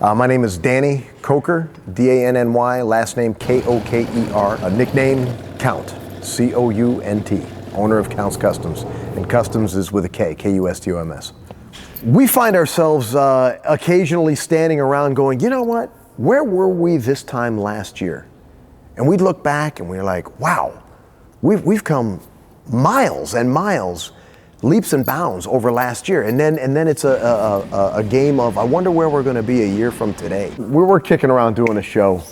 My name is Danny Koker, D-A-N-N-Y, last name K-O-K-E-R, a nickname Count, C-O-U-N-T, owner of Count's Customs, and Customs is with a K, K-U-S-T-O-M-S. We find ourselves occasionally standing around going, you know what, where were we this time last year? And we'd look back and we're like, wow, we've come miles and miles, leaps and bounds over last year. And then it's a game of, I wonder where we're gonna be a year from today. We're kicking around doing a show.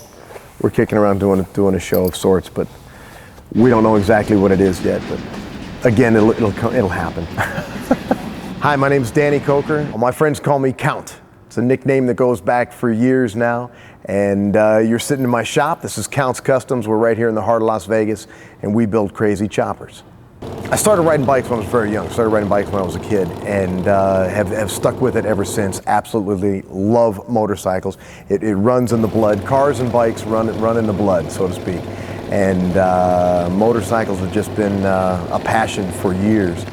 We're kicking around doing a show of sorts, but we don't know exactly what it is yet, but again, it'll happen. Hi, my name's Danny Koker. My friends call me Count. It's a nickname that goes back for years now. And you're sitting in my shop. This is Count's Customs. We're right here in the heart of Las Vegas, and we build crazy choppers. I started riding bikes when I was very young. Started riding bikes when I was a kid, and have stuck with it ever since. Absolutely love motorcycles. It runs in the blood. Cars and bikes run in the blood, so to speak. And motorcycles have just been a passion for years.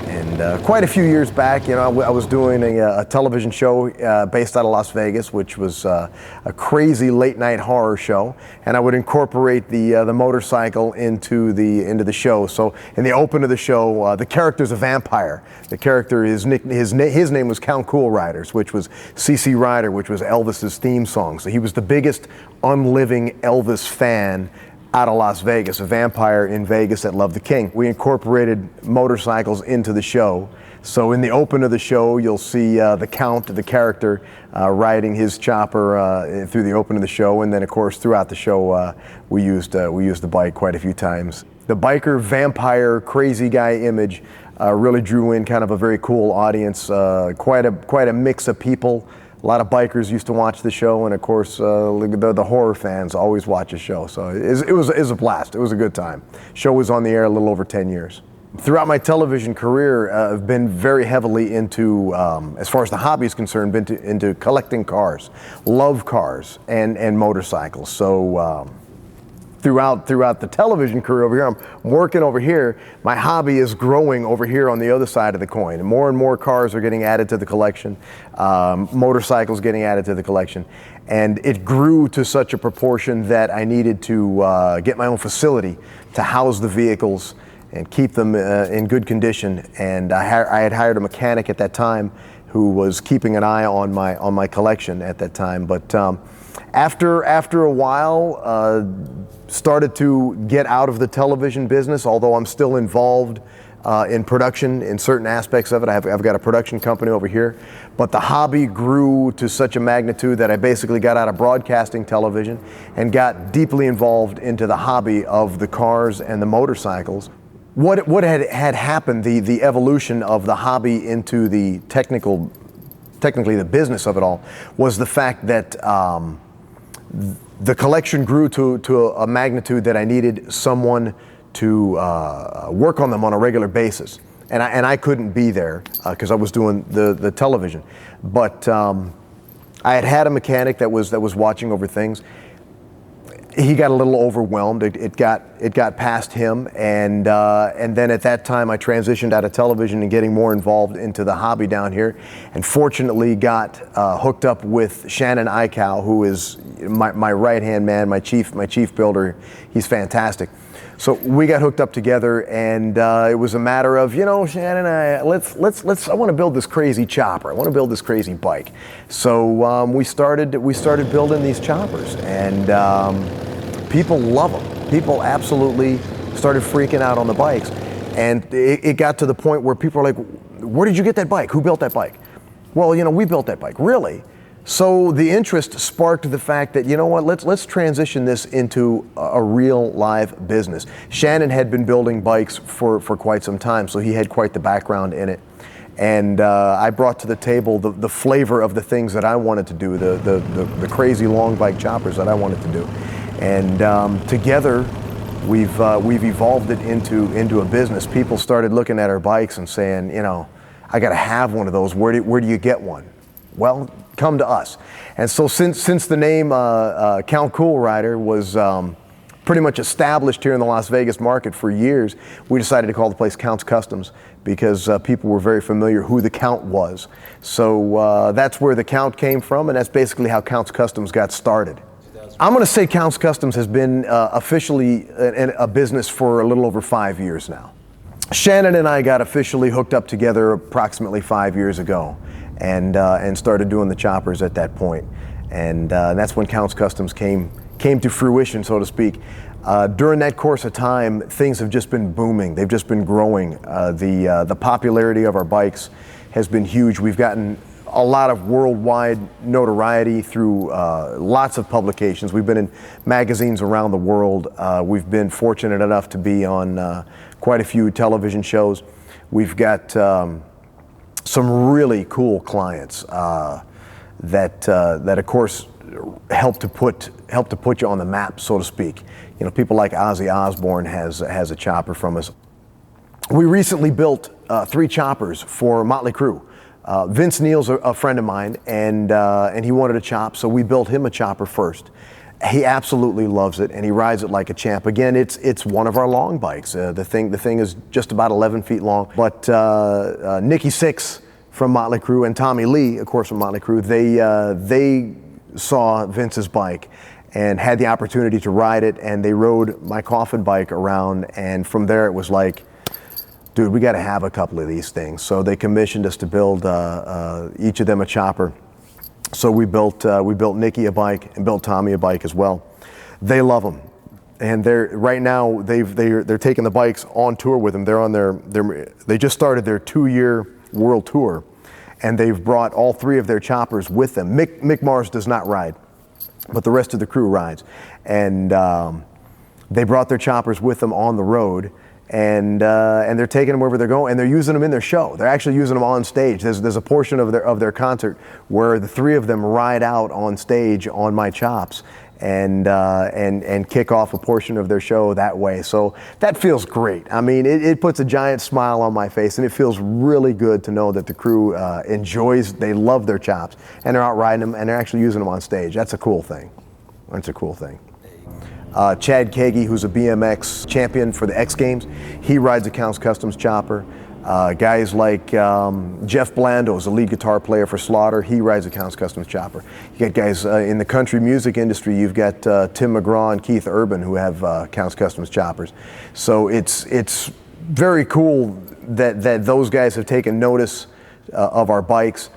And quite a few years back, you know, I was doing a television show based out of Las Vegas, which was a crazy late night horror show, and I would incorporate the motorcycle into the show. So in the open of the show, the character's a vampire. The character, his name was Count Cool Riders, which was CC Rider, which was Elvis's theme song. So he was the biggest unliving Elvis fan out of Las Vegas, a vampire in Vegas that loved the king. We incorporated motorcycles into the show. So in the open of the show, you'll see the Count, the character, riding his chopper through the open of the show. And then of course, throughout the show, we used the bike quite a few times. The biker, vampire, crazy guy image really drew in kind of a very cool audience, quite a mix of people. A lot of bikers used to watch the show, and of course, the horror fans always watch the show. So it was a blast. It was a good time. Show was on the air a little over 10 years. Throughout my television career, I've been very heavily into, as far as the hobby is concerned, into collecting cars, love cars, and motorcycles. So throughout the television career over here, I'm working over here. My hobby is growing over here on the other side of the coin. And more cars are getting added to the collection, motorcycles getting added to the collection. And it grew to such a proportion that I needed to get my own facility to house the vehicles and keep them in good condition. And I had hired a mechanic at that time who was keeping an eye on my collection at that time. But after a while, started to get out of the television business, although I'm still involved in production in certain aspects of it. I've got a production company over here, but the hobby grew to such a magnitude that I basically got out of broadcasting television and got deeply involved into the hobby of the cars and the motorcycles. What had happened, the evolution of the hobby into the technically the business of it all, was the fact that the collection grew to a magnitude that I needed someone to work on them on a regular basis. And I couldn't be there because I was doing the television. But I had a mechanic that was watching over things. He got a little overwhelmed. It got past him, and then at that time I transitioned out of television and getting more involved into the hobby down here, and fortunately got hooked up with Shannon Aikau, who is my right-hand man, my chief builder. He's fantastic. So we got hooked up together, and it was a matter of, you know, Shannon, I want to build this crazy chopper. I want to build this crazy bike. So we started building these choppers, and people love them. People absolutely started freaking out on the bikes, and it got to the point where people are like, "Where did you get that bike? Who built that bike?" Well, you know, we built that bike. Really? So the interest sparked the fact that, you know what, let's transition this into a real live business. Shannon had been building bikes for quite some time, so he had quite the background in it. And I brought to the table the flavor of the things that I wanted to do, the crazy long bike choppers that I wanted to do. And together, we've evolved it into a business. People started looking at our bikes and saying, you know, I got to have one of those. Where do you get one? Well, come to us. And so since the name Count Cool Rider was pretty much established here in the Las Vegas market for years, we decided to call the place Count's Customs because people were very familiar who the Count was. So that's where the Count came from, and that's basically how Count's Customs got started. I'm going to say Count's Customs has been officially a business for a little over 5 years now. Shannon and I got officially hooked up together approximately 5 years ago, and started doing the choppers at that point. And that's when Count's Customs came to fruition, so to speak. During that course of time, things have just been booming. They've just been growing. The popularity of our bikes has been huge. We've gotten a lot of worldwide notoriety through lots of publications. We've been in magazines around the world. We've been fortunate enough to be on quite a few television shows. We've got some really cool clients that of course help to put you on the map, so to speak. You know, people like Ozzy Osbourne has a chopper from us. We recently built 3 choppers for Motley Crue. Vince Neil's a friend of mine, and he wanted a chop, so we built him a chopper first. He absolutely loves it, and he rides it like a champ. Again, it's one of our long bikes. The thing is just about 11 feet long. But Nikki Sixx from Motley Crue and Tommy Lee, of course, from Motley Crue, they saw Vince's bike and had the opportunity to ride it, and they rode my coffin bike around, and from there it was like, dude, we got to have a couple of these things. So they commissioned us to build each of them a chopper. So we built Nikki a bike and built Tommy a bike as well. They love them, and right now they're taking the bikes on tour with them. They're on they just started their 2-year world tour, and they've brought all 3 of their choppers with them. Mick Mars does not ride, but the rest of the crew rides, and they brought their choppers with them on the road. And they're taking them wherever they're going, and they're using them in their show. They're actually using them on stage. There's a portion of their concert where the 3 of them ride out on stage on my chops and kick off a portion of their show that way. So that feels great. I mean, it puts a giant smile on my face, and it feels really good to know that the crew they love their chops, and they're out riding them, and they're actually using them on stage. That's a cool thing. That's a cool thing. Chad Kagi, who's a BMX champion for the X Games, he rides a Count's Customs chopper. Guys like Jeff Blando is a lead guitar player for Slaughter. He rides a Count's Customs chopper. You got guys in the country music industry. You've got Tim McGraw and Keith Urban who have Count's Customs choppers. So it's very cool that those guys have taken notice of our bikes.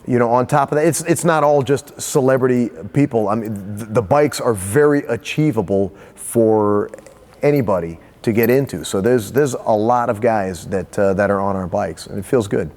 You know, on top of that, it's not all just celebrity people. I mean, the bikes are very achievable for anybody to get into. So there's a lot of guys that are on our bikes, and it feels good.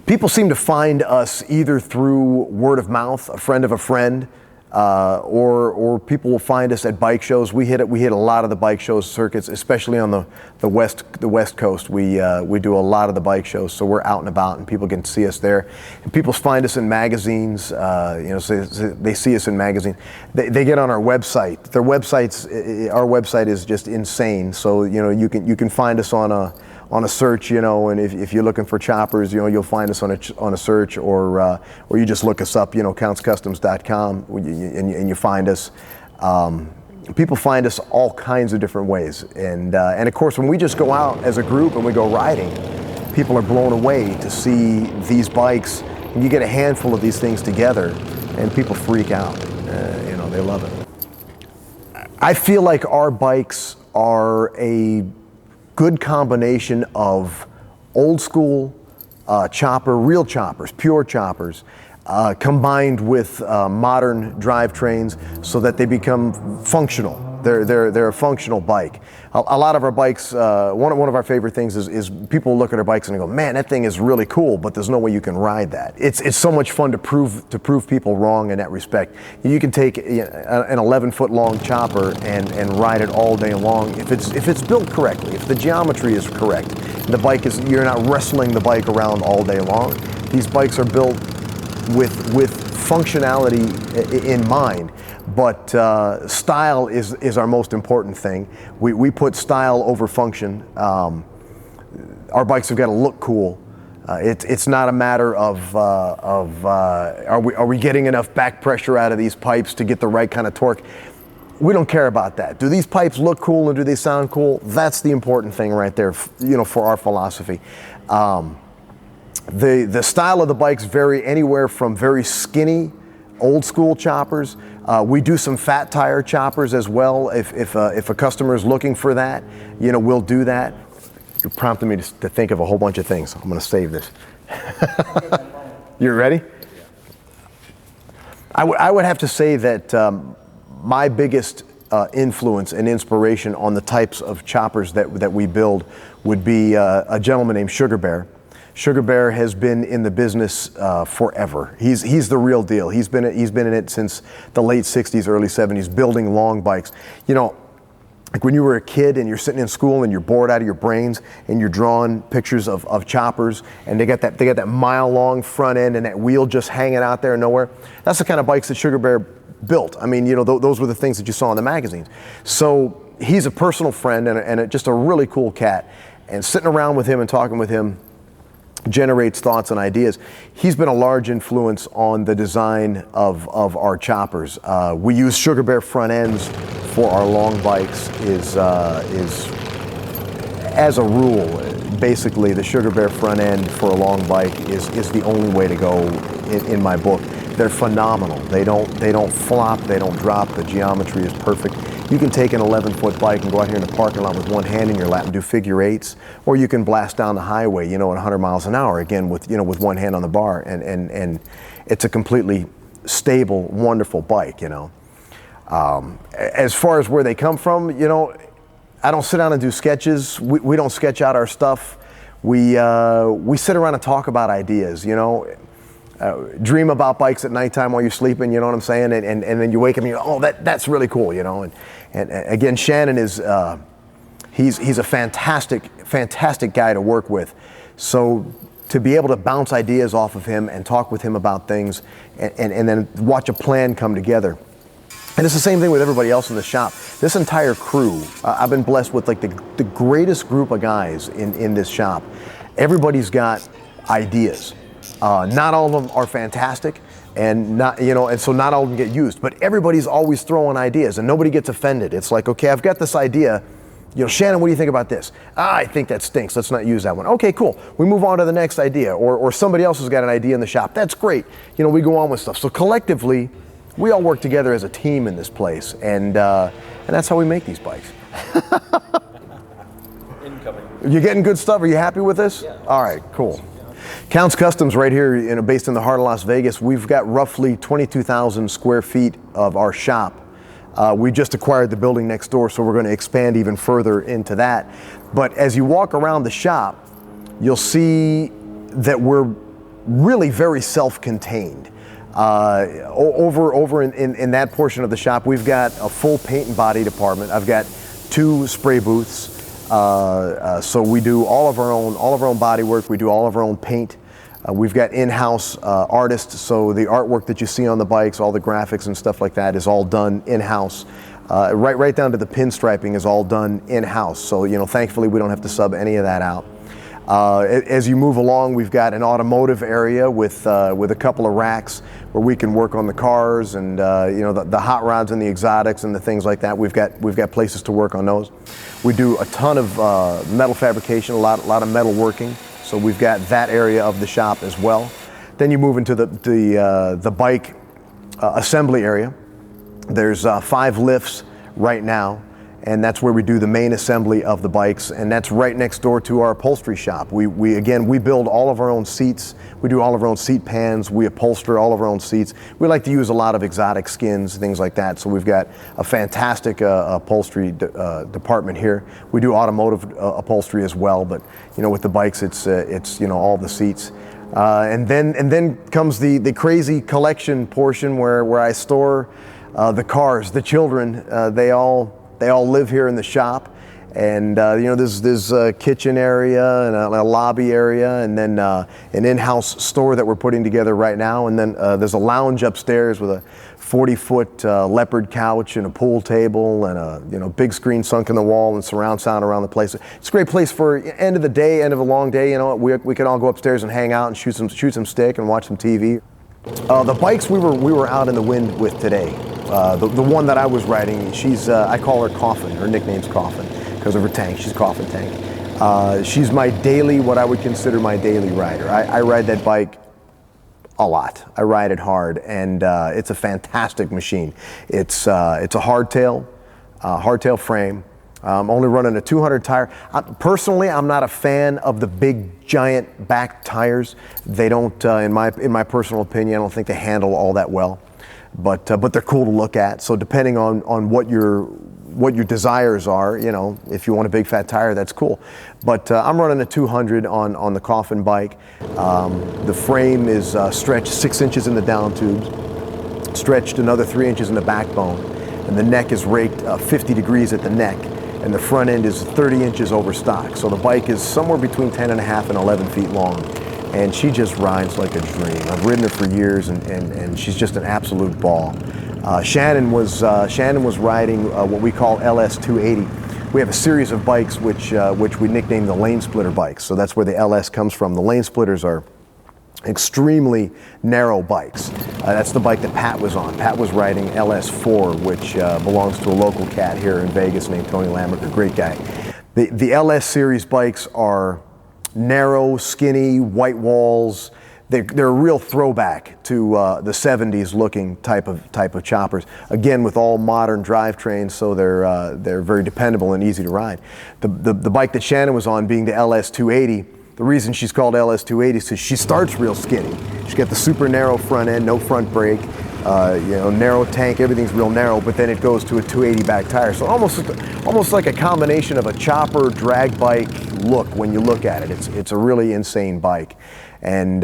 People seem to find us either through word of mouth, a friend of a friend, or people will find us at bike shows. We hit a lot of the bike shows circuits, especially on the West Coast. We do a lot of the bike shows, so we're out and about, and people can see us there. And people find us in magazines. So they see us in magazines. They get on our website. Our website is just insane. So you can find us on a search, and if you're looking for choppers, you'll find us on a search, or you just look us up, countscustoms.com, and you find us. People find us all kinds of different ways, and of course, when we just go out as a group and we go riding, people are blown away to see these bikes, and you get a handful of these things together, and people freak out. They love it. I feel like our bikes are a good combination of old school real choppers, pure choppers, combined with modern drivetrains so that they become functional. They're a functional bike. A lot of our bikes, one of our favorite things is people look at our bikes and they go, man, that thing is really cool, but there's no way you can ride that. It's so much fun to prove people wrong in that respect. You can take an 11-foot long chopper and ride it all day long if it's built correctly, if the geometry is correct. The bike you're not wrestling the bike around all day long. These bikes are built with functionality in mind. But style is our most important thing. We put style over function. Our bikes have got to look cool. It's not a matter of are we getting enough back pressure out of these pipes to get the right kind of torque. We don't care about that. Do these pipes look cool and do they sound cool? That's the important thing right there, you know, for our philosophy. The style of the bikes vary anywhere from very skinny, old school choppers. We do some fat tire choppers as well. If a customer is looking for that, you know, we'll do that. You're prompting me to think of a whole bunch of things. I'm going to save this. You ready? I would have to say that my biggest influence and inspiration on the types of choppers that we build would be a gentleman named Sugar Bear. Sugar Bear has been in the business forever. He's the real deal. He's been in it since the late 60s, early 70s, building long bikes. You know, like when you were a kid and you're sitting in school and you're bored out of your brains and you're drawing pictures of choppers and they got that mile-long front end and that wheel just hanging out there nowhere. That's the kind of bikes that Sugar Bear built. I mean, you know, those were the things that you saw in the magazines. So he's a personal friend and just a really cool cat. And sitting around with him and talking with him generates thoughts and ideas. He's been a large influence on the design of our choppers. We use Sugar Bear front ends for our long bikes. Is as a rule, basically the Sugar Bear front end for a long bike is the only way to go in my book. They're phenomenal. They don't flop, they don't drop. The geometry is perfect. You can take an 11-foot bike and go out here in the parking lot with one hand in your lap and do figure eights, or you can blast down the highway, you know, at 100 miles an hour, again with one hand on the bar, and it's a completely stable, wonderful bike, you know. As far as where they come from, you know, I don't sit down and do sketches. We don't sketch out our stuff. We sit around and talk about ideas, you know. Dream about bikes at nighttime while you're sleeping, you know what I'm saying? And then you wake up and you go, oh, that's really cool, you know. And again, Shannon is, he's a fantastic guy to work with. So to be able to bounce ideas off of him and talk with him about things and then watch a plan come together. And it's the same thing with everybody else in the shop. This entire crew, I've been blessed with like the greatest group of guys in this shop. Everybody's got ideas. Not all of them are fantastic, and so not all of them get used. But everybody's always throwing ideas, and nobody gets offended. It's like, okay, I've got this idea. You know, Shannon, what do you think about this? I think that stinks. Let's not use that one. Okay, cool. We move on to the next idea, or somebody else has got an idea in the shop. That's great. You know, we go on with stuff. So collectively, we all work together as a team in this place, and that's how we make these bikes. Incoming. You getting good stuff? Are you happy with this? Yeah. All right, cool. Count's Customs right here, based in the heart of Las Vegas. We've got roughly 22,000 square feet of our shop. We just acquired the building next door, so we're going to expand even further into that. But as you walk around the shop, you'll see that we're really very self-contained. Over in that portion of the shop, we've got a full paint and body department. I've got 2 spray booths. So we do all of our own body work. We do all of our own paint. We've got in-house artists, so the artwork that you see on the bikes, all the graphics and stuff like that is all done in-house. Right down to the pinstriping is all done in-house. So, you know, thankfully we don't have to sub any of that out. As you move along, we've got an automotive area with a couple of racks where we can work on the cars and you know, the hot rods and the exotics and the things like that. We've got places to work on those. We do a ton of metal fabrication, a lot of metal working. So we've got that area of the shop as well. Then you move into the bike assembly area. There's 5 lifts right now, and that's where we do the main assembly of the bikes, and that's right next door to our upholstery shop. We build all of our own seats. We do all of our own seat pans. We upholster all of our own seats. We like to use a lot of exotic skins, things like that. So we've got a fantastic upholstery department here. We do automotive upholstery as well, but you know, with the bikes, it's you know, all the seats. And then comes the crazy collection portion where I store the cars. The children, they all live here in the shop, and you know, there's a kitchen area and a lobby area, and then an in-house store that we're putting together right now, and then there's a lounge upstairs with a 40-foot leopard couch and a pool table and a big screen sunk in the wall and surround sound around the place. It's a great place for end of a long day. You know, we can all go upstairs and hang out and shoot some stick and watch some TV. The bikes we were out in the wind with today. The one that I was riding, I call her Coffin. Her nickname's Coffin because of her tank. She's a coffin tank. She's my daily, what I would consider my daily rider. I ride that bike a lot. I ride it hard, and it's a fantastic machine. It's a hardtail frame. I'm only running a 200 tire. Personally, I'm not a fan of the big, giant back tires. They don't, in my personal opinion, I don't think they handle all that well. But they're cool to look at. So depending on what your desires are, you know, if you want a big fat tire, that's cool. But I'm running a 200 on the Coffin bike. The frame is stretched 6 inches in the down tubes, stretched another 3 inches in the backbone, and the neck is raked 50 degrees at the neck, and the front end is 30 inches over stock. So the bike is somewhere between 10 and a half and 11 feet long. And she just rides like a dream. I've ridden her for years, and she's just an absolute ball. Shannon was riding what we call LS280. We have a series of bikes which we nicknamed the Lanesplitter bikes. So that's where the LS comes from. The Lanesplitters are extremely narrow bikes. That's the bike that Pat was on. Pat was riding LS4, which belongs to a local cat here in Vegas named Tony Lambert, a great guy. The LS series bikes are narrow, skinny, white walls. They're a real throwback to the 70s looking type of choppers. Again, with all modern drivetrains, so they're very dependable and easy to ride. The bike that Shannon was on, being the LS280, the reason she's called LS280 is because she starts real skinny. She's got the super narrow front end, no front brake, narrow tank, everything's real narrow, but then it goes to a 280 back tire. So almost like a combination of a chopper drag bike look when you look at it. It's a really insane bike. And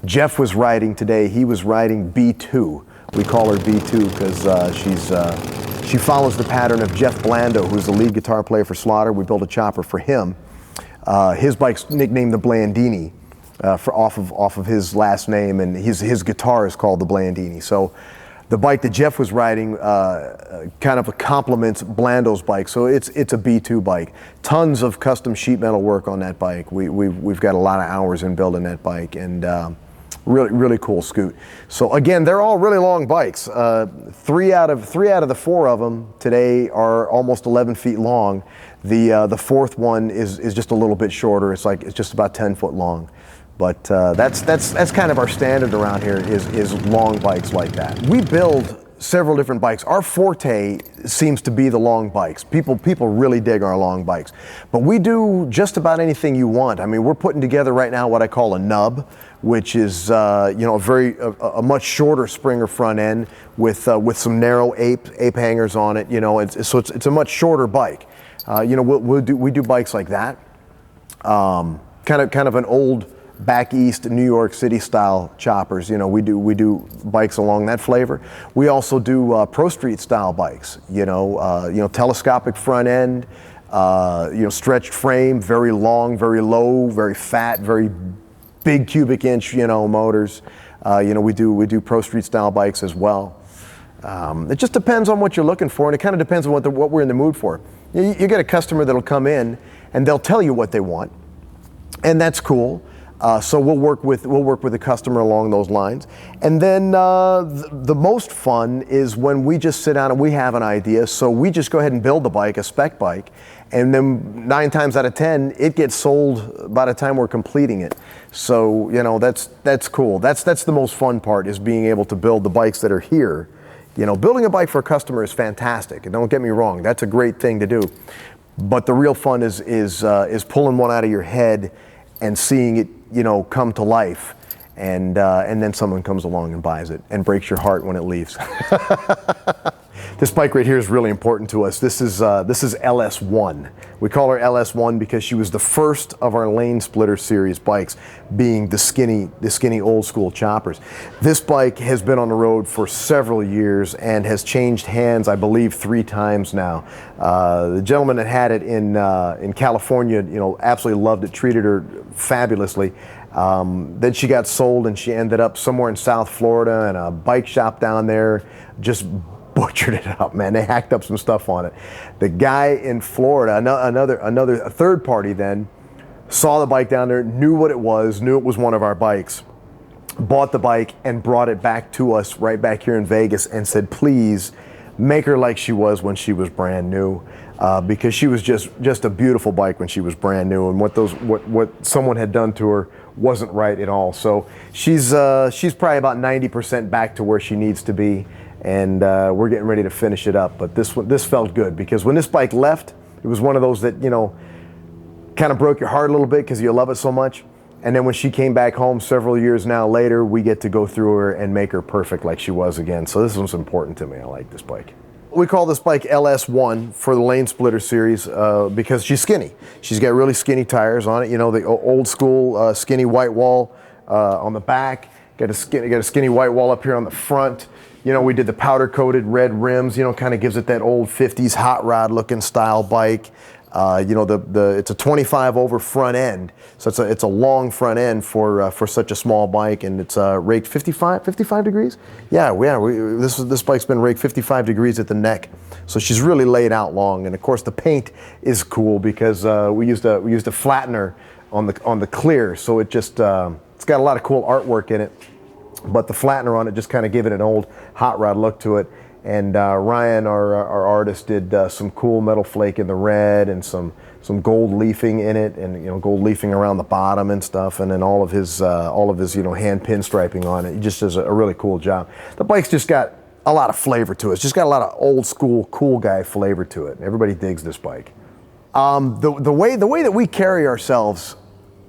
Jeff was riding today. He was riding B2. We call her B2 because she follows the pattern of Jeff Blando, who's the lead guitar player for Slaughter. We built a chopper for him. His bike's nicknamed the Blandini, off of his last name, and his guitar is called the Blandini. So the bike that Jeff was riding kind of complements Blando's bike, so it's a B2 bike. Tons of custom sheet metal work on that bike. We've got a lot of hours in building that bike, and really cool scoot. So again, they're all really long bikes. Three out of the four of them today are almost 11 feet long. The fourth one is just a little bit shorter. It's just about 10 foot long. But that's kind of our standard around here is long bikes like that. We build several different bikes. Our forte seems to be the long bikes. People really dig our long bikes. But we do just about anything you want. I mean, we're putting together right now what I call a nub, which is a much shorter Springer front end with some narrow ape hangers on it. You know, it's a much shorter bike. We do bikes like that. Kind of an old back east New York City style choppers. You know, we do bikes along that flavor. We also do Pro Street style bikes. Telescopic front end, stretched frame, very long, very low, very fat, very big cubic inch, motors. We do Pro Street style bikes as well. It just depends on what you're looking for, and it kind of depends on what we're in the mood for. You get a customer that'll come in and they'll tell you what they want, and that's cool. So we'll work with the customer along those lines. And then the most fun is when we just sit down and we have an idea. So we just go ahead and build the bike, a spec bike, and then 9 times out of 10 it gets sold by the time we're completing it. So that's cool. That's the most fun part, is being able to build the bikes that are here. Building a bike for a customer is fantastic, and don't get me wrong, that's a great thing to do. But the real fun is pulling one out of your head and seeing it, come to life, and then someone comes along and buys it and breaks your heart when it leaves. This bike right here is really important to us. This is LS1. We call her LS1 because she was the first of our Lanesplitter series bikes, being the skinny old school choppers. This bike has been on the road for several years and has changed hands, I believe, 3 times now. The gentleman that had it in California, absolutely loved it, treated her fabulously. Then she got sold and she ended up somewhere in South Florida in a bike shop down there, just butchered it up, man. They hacked up some stuff on it. The guy in Florida, a third party then, saw the bike down there, knew what it was, knew it was one of our bikes, bought the bike and brought it back to us right back here in Vegas and said, please make her like she was when she was brand new, because she was just a beautiful bike when she was brand new, and what someone had done to her wasn't right at all. So she's probably about 90% back to where she needs to be, and we're getting ready to finish it up. But this felt good, because when this bike left, it was one of those that, you know, kind of broke your heart a little bit because you love it so much. And then when she came back home several years now later, we get to go through her and make her perfect like she was again. So this was important to me. I like this bike. We call this bike LS1 for the Lanesplitter series because she's skinny. She's got really skinny tires on it. You know, the old school skinny white wall on the back. Got a skinny white wall up here on the front. You know, we did the powder coated red rims. You know, kind of gives it that old 50s hot rod looking style bike. You know, it's a 25 over front end, so it's a long front end for such a small bike, and it's raked 55 degrees. This bike's been raked 55 degrees at the neck, so she's really laid out long. And of course, the paint is cool because we used a flattener on the clear, so it's got a lot of cool artwork in it. But the flattener on it just kind of gave it an old hot rod look to it. And Ryan, our artist, did some cool metal flake in the red and some gold leafing in it, and you know, gold leafing around the bottom and stuff, and then all of his you know, hand pinstriping on it. He just does a really cool job. The bike's just got a lot of flavor to it. It's just got a lot of old school cool guy flavor to it. Everybody digs this bike. The way that we carry ourselves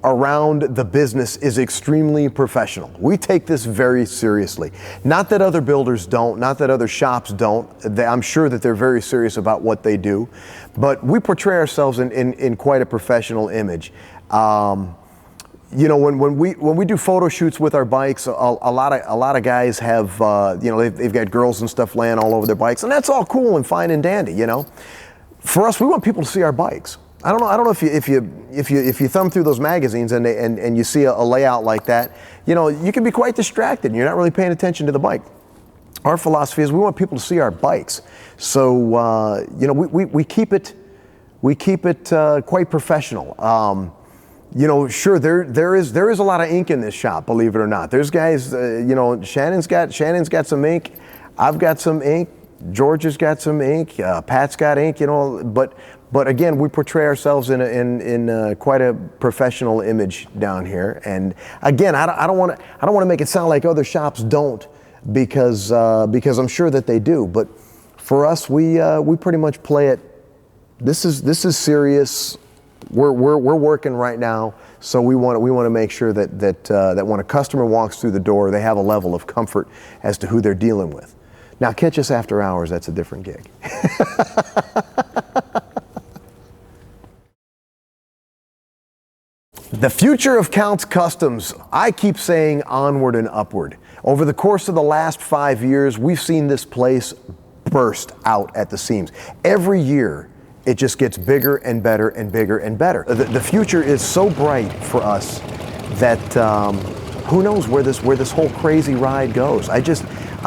around the business is extremely professional. We take this very seriously. Not that other builders don't, not that other shops don't. I'm sure that they're very serious about what they do, but we portray ourselves in quite a professional image. You know, when we do photo shoots with our bikes, a lot of guys have you know, they've got girls and stuff laying all over their bikes, and that's all cool and fine and dandy, you know. For us, we want people to see our bikes. I don't know if you thumb through those magazines and you see a layout like that, you know, you can be quite distracted and you're not really paying attention to the bike. Our philosophy is we want people to see our bikes. So you know, we keep it quite professional. You know, sure, there is a lot of ink in this shop, believe it or not. There's guys, you know, Shannon's got some ink, I've got some ink, George has got some ink, Pat's got ink, you know, but again, we portray ourselves in quite a professional image down here. And again, I don't want to make it sound like other shops don't, because I'm sure that they do. But for us, we pretty much play it. This is serious. We're working right now, so we want to make sure that when a customer walks through the door, they have a level of comfort as to who they're dealing with. Now, catch us after hours. That's a different gig. The future of Count's Customs, I keep saying onward and upward. Over the course of the last 5 years, we've seen this place burst out at the seams. Every year, it just gets bigger and better and bigger and better. The future is so bright for us that who knows where this whole crazy ride goes. I'm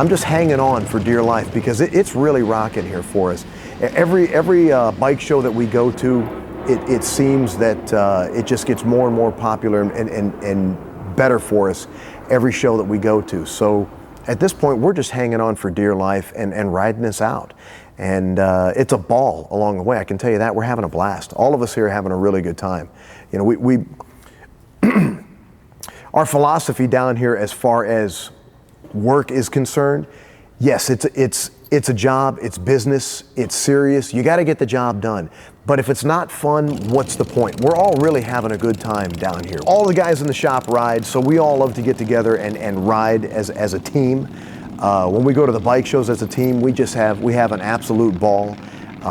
just hanging on for dear life, because it's really rocking here for us. Every bike show that we go to, it seems that it just gets more and more popular and better for us every show that we go to. So at this point, we're just hanging on for dear life and riding this out. And it's a ball along the way, I can tell you that. We're having a blast. All of us here are having a really good time. You know, we our philosophy down here as far as work is concerned, yes, it's a job, it's business, it's serious. You got to get the job done. But if it's not fun, what's the point? We're all really having a good time down here. All the guys in the shop ride, so we all love to get together and ride as a team. When we go to the bike shows as a team, we have an absolute ball.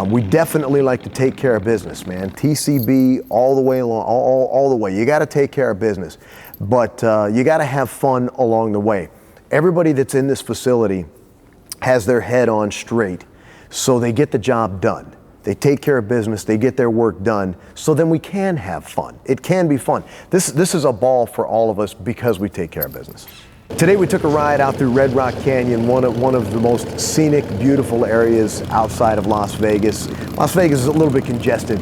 We definitely like to take care of business, man. TCB all the way along, all the way. You got to take care of business, but you got to have fun along the way. Everybody that's in this facility has their head on straight, so they get the job done. They take care of business, they get their work done, so then we can have fun. It can be fun. This is a ball for all of us because we take care of business. Today we took a ride out through Red Rock Canyon, one of the most scenic, beautiful areas outside of Las Vegas. Las Vegas is a little bit congested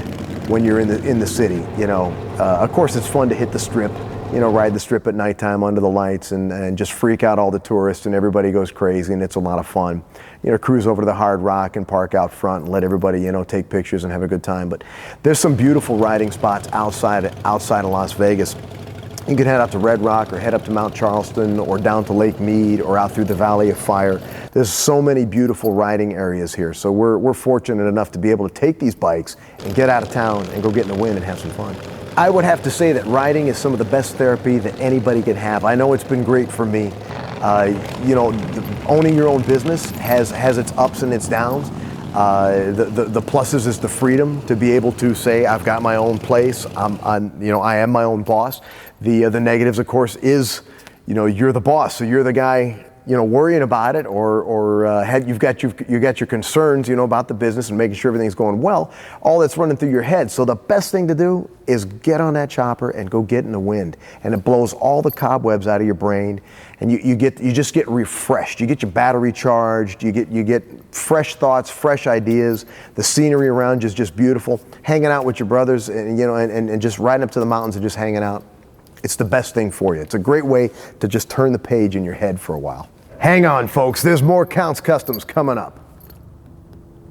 when you're in the city, you know. Of course, it's fun to hit the Strip you know, ride the strip at nighttime under the lights and just freak out all the tourists, and everybody goes crazy, and it's a lot of fun. You know, cruise over to the Hard Rock and park out front and let everybody, you know, take pictures and have a good time. But there's some beautiful riding spots outside of Las Vegas. You can head out to Red Rock or head up to Mount Charleston or down to Lake Mead or out through the Valley of Fire. There's so many beautiful riding areas here. So we're fortunate enough to be able to take these bikes and get out of town and go get in the wind and have some fun. I would have to say that riding is some of the best therapy that anybody can have. I know it's been great for me. You know, owning your own business has its ups and its downs. The pluses is the freedom to be able to say, I've got my own place. You know, I am my own boss. The negatives, of course, is, you know, you're the boss, so you're the guy, you know, worrying about it, or you've got your concerns, you know, about the business and making sure everything's going well. All that's running through your head. So the best thing to do is get on that chopper and go get in the wind, and it blows all the cobwebs out of your brain, and you just get refreshed. You get your battery charged. You get fresh thoughts, fresh ideas. The scenery around you is just beautiful. Hanging out with your brothers, and you know, and just riding up to the mountains and just hanging out. It's the best thing for you. It's a great way to just turn the page in your head for a while. Hang on, folks. There's more Counts Customs coming up.